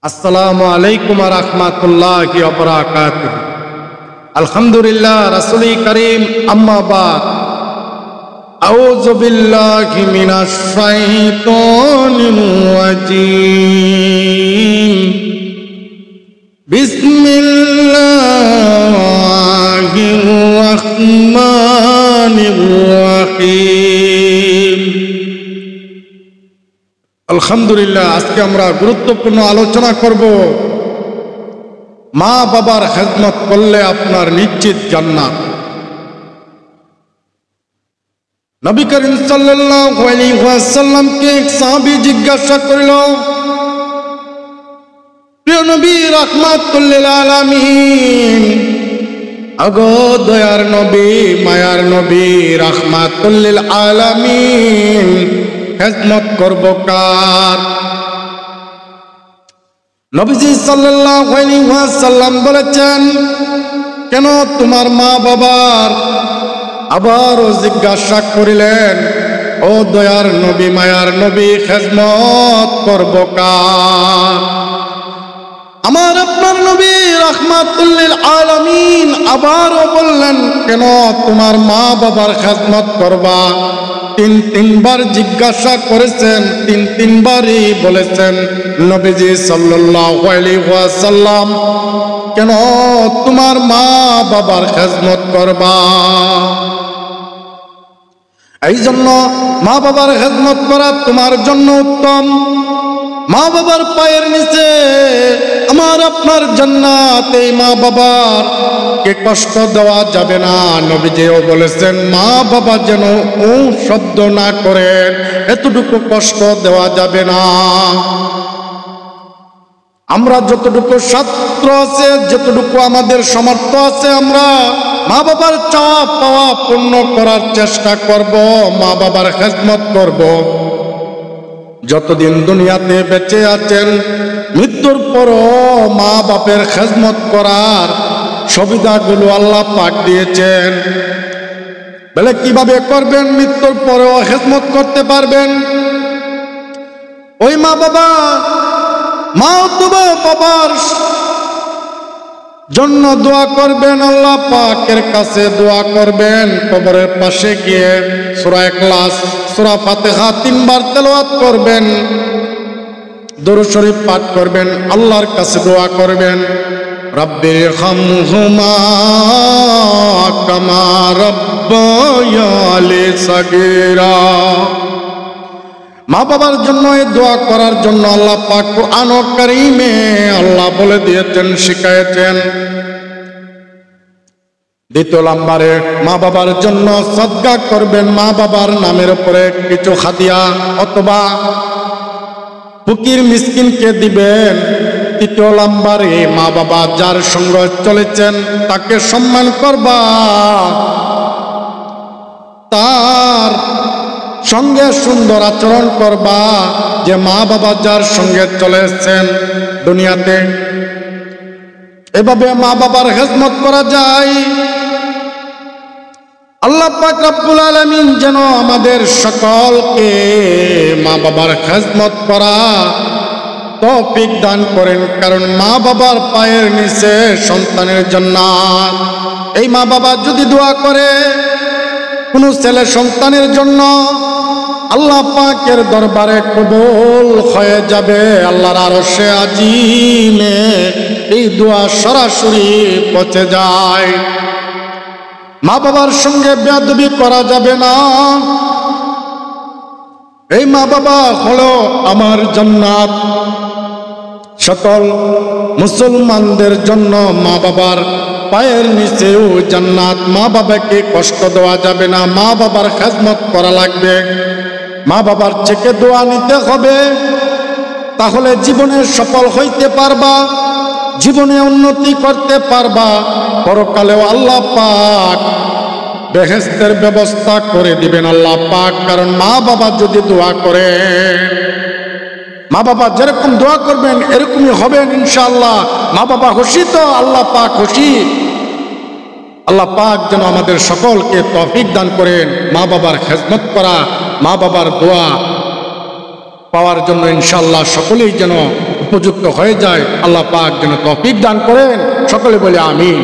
আসসালামু আলাইকুম ওয়া রাহমাতুল্লাহি ওয়া বারাকাতুহু। আলহামদুলিল্লাহ, রাসূল করিম আম্মা বাদ। আউযু বিল্লাহি মিনাশ শাইতানির রাজীম। বিসমিল্লাহির রাহমানির রাহিম। আলহামদুলিল্লাহ, আজকে আমরা গুরুত্বপূর্ণ আলোচনা করব মা বাবার খেদমত করলে আপনার নিশ্চিত জান্নাত। নবী করিম সাল্লাল্লাহু আলাইহি ওয়াসাল্লামকে এক সাহাবী জিজ্ঞাসা করিল, প্রিয় নবী রাহমাতুল লিল আলামিন, আগো দয়ার নবী, মায়ার নবী, রাহমাতুল লিল আলামিন, খেদমত করব কার? নবীজি সাল্লাল্লাহু আলাইহি ওয়াসাল্লাম বলেছেন, কেন তোমার মা বাবার? আবারও জিজ্ঞাসা করিলেন, ও দয়ার নবী, মায়ার নবী, খেদমত করব কার? আমার আপনার নবী রাহমাতুল লিল আলামিন আবারও বললেন, কেন তোমার মা বাবার খেদমত করবা? তিনবার জিজ্ঞাসা করেছেন, তিনবারই বলেছেন নবীজি সাল্লাল্লাহু আলাইহি ওয়াসাল্লাম, কেন তোমার মা বাবার খেদমত করবা? এই জন্য মা বাবার খেদমত করা তোমার জন্য উত্তম। মা বাবার পায়ের নিচে আমার আপনার জান্নাত। এই মা বাবার কে কষ্ট দেওয়া যাবে না। নবীজিও বলেছেন, মা বাবা যেন ও শব্দ না করে, এতটুকু কষ্ট দেওয়া যাবে না। আমরা যতটুকু ছাত্র আছে, যতটুকু আমাদের সামর্থ্য আছে, আমরা মা বাবার চাওয়া পাওয়া পূর্ণ করার চেষ্টা করব, মা বাবার খেদমত করব। যতদিন দুনিয়াতে বেঁচে আছেন, মৃত্যুর পরও মা বাপের খেদমত করার সুবিধাগুলো আল্লাহ পাক দিয়েছেন। বলে কিভাবে করবেন? মৃত্যুর পরেও খেদমত করতে পারবেন। ওই মা বাবা, মা অথবা বাবার জন্য দোয়া করবেন, আল্লাহ পাকের কাছে দোয়া করবেন। কবরের পাশে গিয়ে সূরা ইখলাস, সূরা ফাতিহা 3 বার তেলাওয়াত করবেন, দরুদ শরীফ পাঠ করবেন, আল্লাহর কাছে দোয়া করবেন, রাব্বিরহামহুমা কামা রাব্বায়ানি সাগীরা। মা বাবার জন্য এই দোয়া করার জন্য আল্লাহ পাক কুরআন কারীমে আল্লাহ বলে দিয়েছেন, শিখায়েছেন। দ্বিতীয় নম্বরে, মা বাবার জন্য সদকা করবেন, মা বাবার নামের উপরে কিছু হাদিয়া অথবা ফকির মিসকিনকে দিবেন। তৃতীয় নম্বরে, মা বাবা যার সঙ্গে চলেছেন তাকে সম্মান করবা, তার সঙ্গে সুন্দর আচরণ করবা। যে মা বাবা যার সঙ্গে চলেছেন দুনিয়াতে, এভাবে মা বাবার খেদমত করা যায়। আল্লাহ পাক রব্বুল আলামিন যেন আমাদের সকলকে মা বাবার খেদমত করা তৌফিক দান করেন, কারণ মা বাবার পায়ের নিচে সন্তানের জান্নাত। এই মা বাবা যদি দোয়া করে কোনো ছেলে সন্তানের জন্য, আল্লাহ পাকের দরবারে কবুল হয়ে যাবে। আল্লাহর আরশে আজিমে এই দোয়া সরাসরি পৌঁছে যায়। মা বাবার সঙ্গে বেয়াদবি করা যাবে না। এই মা বাবা হলো আমার জান্নাত। সকল মুসলমানদের জন্য মা বাবার পায়ের নিচেও জান্নাত। মা বাবাকে কষ্ট দেওয়া যাবে না, মা বাবার খেদমত করা লাগবে। মা বাবার থেকে দোয়া নিতে হবে, তাহলে জীবনে সফল হইতে পারবা, জীবনে উন্নতি করতে পারবা। পরকালেও আল্লাহ পাক বেহেশতের ব্যবস্থা করে দিবেন আল্লাহ পাক। কারণ মা বাবা যদি দোয়া করে, মা বাবা যেরকম দোয়া করবেন এরকমই হবেন ইনশাআল্লাহ। মা বাবা খুশি তো আল্লাহ পাক খুশি। আল্লাহ পাক যেন আমাদের সকলকে তৌফিক দান করেন মা বাবার খেদমত করা, মা বাবার দোয়া পাওয়ার জন্য ইনশাআল্লাহ সকলেই যেন উপযুক্ত হয়ে যায়। আল্লাহ পাক যেন তৌফিক দান করেন। সকলে বলে আমিন।